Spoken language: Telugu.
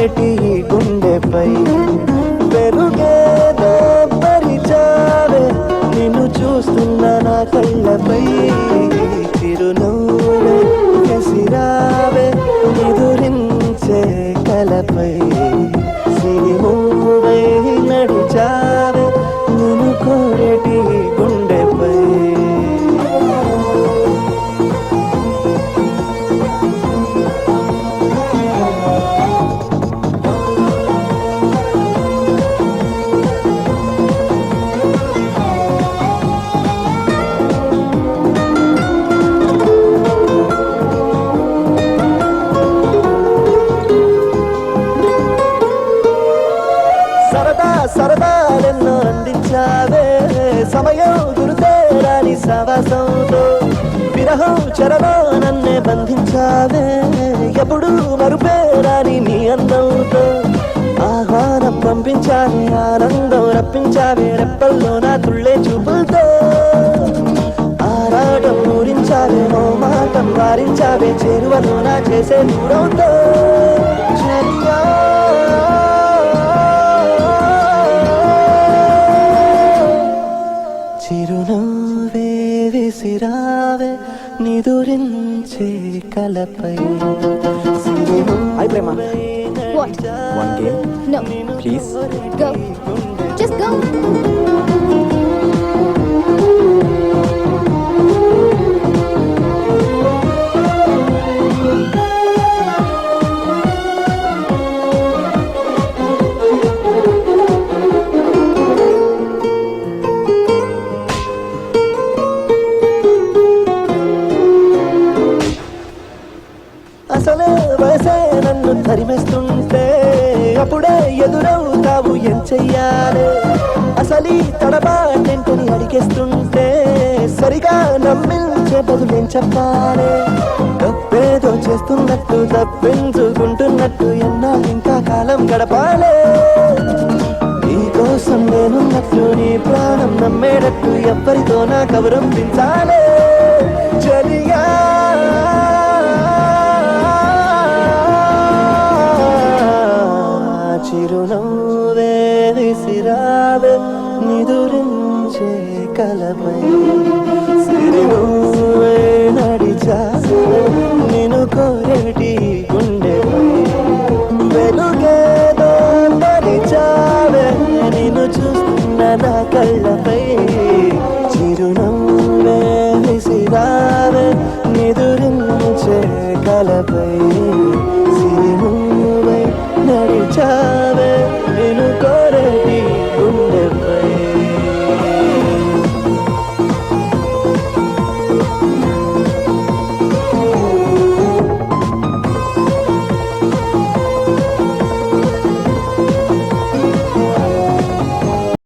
కోరేటి గుండెపై వెలుగేదో పరిచావే నిన్ను చూస్తున్న నా కళ్ళపై చిరునవ్వే ఎసిరావే నిదురించే కలపై సిరిమూవై నడిచావే నిన్ను కోరేటి గుండెపై సరదాలెన్నో అందించావే సమయం గురుతేరాని సవాసంతో విరహం చెరలో నన్నే బంధించావే ఎప్పుడు మరుపేరాని నీ అందంతో ఆహ్వానం పంపించావే ఆనందం రప్పించావే రెప్పల్లో నా తుళ్ళే చూపులతో ఆరాటం ఊరించావే ఓ మాటం వారించావే చేరువలో నా చేసే దూరంతో చర్యా చిరునవ్వే విసిరావే నిదురించే కలపై Hi Prema. What? One game, No. please. Go. Just go. అసలే వయసే నన్ను తరిమేస్తుంటే అప్పుడే ఎదురవుతావు ఏం చెయ్యాలి అసలీ తడబాటెంటని అడిగేస్తుంటే సరిగా నమ్మించే బదులేం చెప్పాలి తప్పేదో చేస్తున్నట్టు తప్పించుకుంటున్నట్టు ఎన్నాళ్ళు ఇంకా కాలం గడపాలి నీకోసం నేనున్నట్టు నీ ప్రాణం నమ్మేటట్టు ఎవ్వరితో నా కవరం దించాలి చలిగా చిరునవ్వే విసిరావే నిదురించే కలపై సిరినవ్వే నడిచావే నిన్ను కోరేటి గుండెపై వెలుగేదో పరిచావే నిన్ను చూస్తున్న నా కళ్ళపై చిరునవ్వే విసిరావే నిదురించే కలపై